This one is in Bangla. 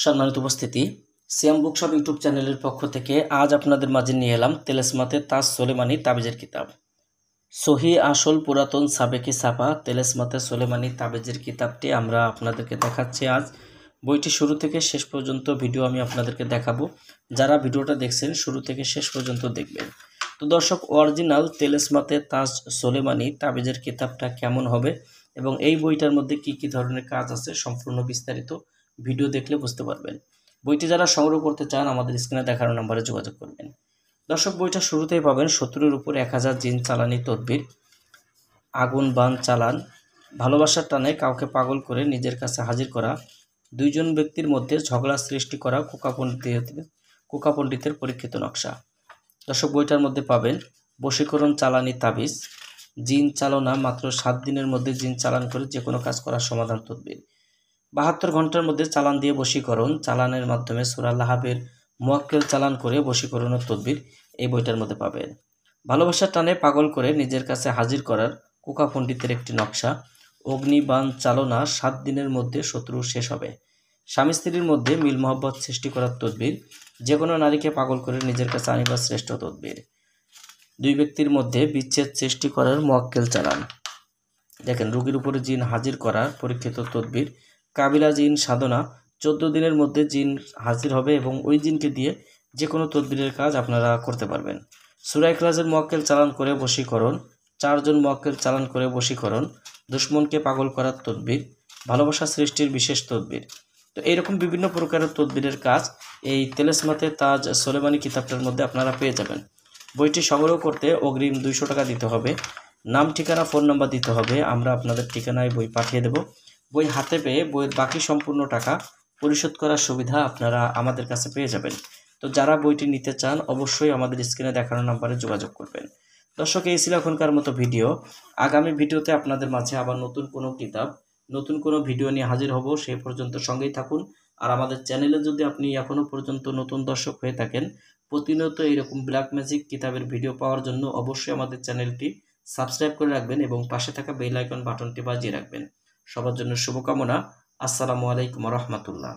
সম্মানিত উপস্থিতি, সিয়াম বুকশপ ইউটিউব চ্যানেলের পক্ষ থেকে আজ আপনাদের মাঝে নিয়ে এলাম তেলেসমাতে তাজ সোলেমানি তাবিজের কিতাব। সহি আসল পুরাতন সাবেকি ছাপা তেলেসমাতে সোলেমানি তাবিজের কিতাবটি আমরা আপনাদেরকে দেখাচ্ছি আজ। বইটি শুরু থেকে শেষ পর্যন্ত ভিডিও আমি আপনাদেরকে দেখাবো। যারা ভিডিওটা দেখছেন শুরু থেকে শেষ পর্যন্ত দেখবেন। তো দর্শক, অরিজিনাল তেলেসমাতে তাজ সোলেমানি তাবিজের কিতাবটা কেমন হবে এবং এই বইটার মধ্যে কি কি ধরনের কাজ আছে সম্পূর্ণ বিস্তারিত ভিডিও দেখলে বুঝতে পারবেন। বইটি যারা সংগ্রহ করতে চান আমাদের স্ক্রিনে দেখানো নম্বরে যোগাযোগ করবেন। দর্শক, বইটা শুরুতেই পাবেন 70-এর উপর 1000 জিন চালানি তদবির, আগুন বান চালান, ভালোবাসার টানে কাউকে পাগল করে নিজের কাছে হাজির করা, দুইজন ব্যক্তির মধ্যে ঝগড়া সৃষ্টি করা কোকা পণ্ডিতের পরীক্ষিত নকশা। দর্শক, বইটার মধ্যে পাবেন বশীকরণ চালানি তাবিজ, জিন চালনা, মাত্র 7 দিনের মধ্যে জিন চালান করে যে কোনো কাজ করার সমাধান তদবির, 72 ঘন্টার মধ্যে চালান দিয়ে বশীকরণ, চালানের মাধ্যমে সূরা লাহাবের মুয়াক্কেল চালান করে বশীকরণের তদবির এই বইটার মধ্যে পাবেন। ভালোবাসার টানে পাগল করে নিজের কাছে হাজির করার কোকা পণ্ডিতের একটি নকশা, অগ্নিবাণ চালনা, 7 দিনের মধ্যে শত্রু শেষ হবে, স্বামী স্ত্রীর মধ্যে মিল মহব্বত সৃষ্টি করার তদবির, যে কোনো নারীকে পাগল করে নিজের কাছে আনিবার শ্রেষ্ঠ তদবির, দুই ব্যক্তির মধ্যে বিচ্ছেদ সৃষ্টি করার মুয়াক্কেল চালান। দেখেন, রোগীর উপরে জিন হাজির করার পরীক্ষিত তদবির, কাবিলা জিন সাধনা, 14 দিনের মধ্যে জিন হাজির হবে এবং ওই জিনকে দিয়ে যে কোনো তদবিরের কাজ আপনারা করতে পারবেন। সূরা ইখলাসের মুয়াক্কেল চালান করে বশীকরণ, 4 জন মুয়াক্কেল চালান করে বশীকরণ, দুশমনকে পাগল করার তদবির, ভালোবাসা সৃষ্টির বিশেষ তদবির। তো এইরকম বিভিন্ন প্রকারের তদবিরের কাজ এই তেলেসমাতে তাজ সোলেমানি কিতাবটার মধ্যে আপনারা পেয়ে যাবেন। বইটি সংগ্রহ করতে অগ্রিম 200 টাকা দিতে হবে। নাম, ঠিকানা, ফোন নাম্বার দিতে হবে। আমরা আপনাদের ঠিকানায় বই পাঠিয়ে দেব। বই হাতে পেয়ে বইয়ের বাকি সম্পূর্ণ টাকা পরিশোধ করার সুবিধা আপনারা আমাদের কাছে পেয়ে যাবেন। তো যারা বইটি নিতে চান অবশ্যই আমাদের স্ক্রিনে দেখানো নাম্বারে যোগাযোগ করবেন। দর্শক, এই ছিল এখনকার মতো ভিডিও। আগামী ভিডিওতে আপনাদের মাঝে আবার নতুন কোনো কিতাব, নতুন কোনো ভিডিও নিয়ে হাজির হব। সেই পর্যন্ত সঙ্গেই থাকুন। আর আমাদের চ্যানেলে যদি আপনি এখনও পর্যন্ত নতুন দর্শক হয়ে থাকেন, প্রতিনিয়ত এইরকম ব্ল্যাক ম্যাজিক কিতাবের ভিডিও পাওয়ার জন্য অবশ্যই আমাদের চ্যানেলটি সাবস্ক্রাইব করে রাখবেন এবং পাশে থাকা বেল আইকন বাটনটি বাজিয়ে রাখবেন। সবার জন্য শুভকামনা। আসসালামু আলাইকুম ওয়া রাহমাতুল্লাহ।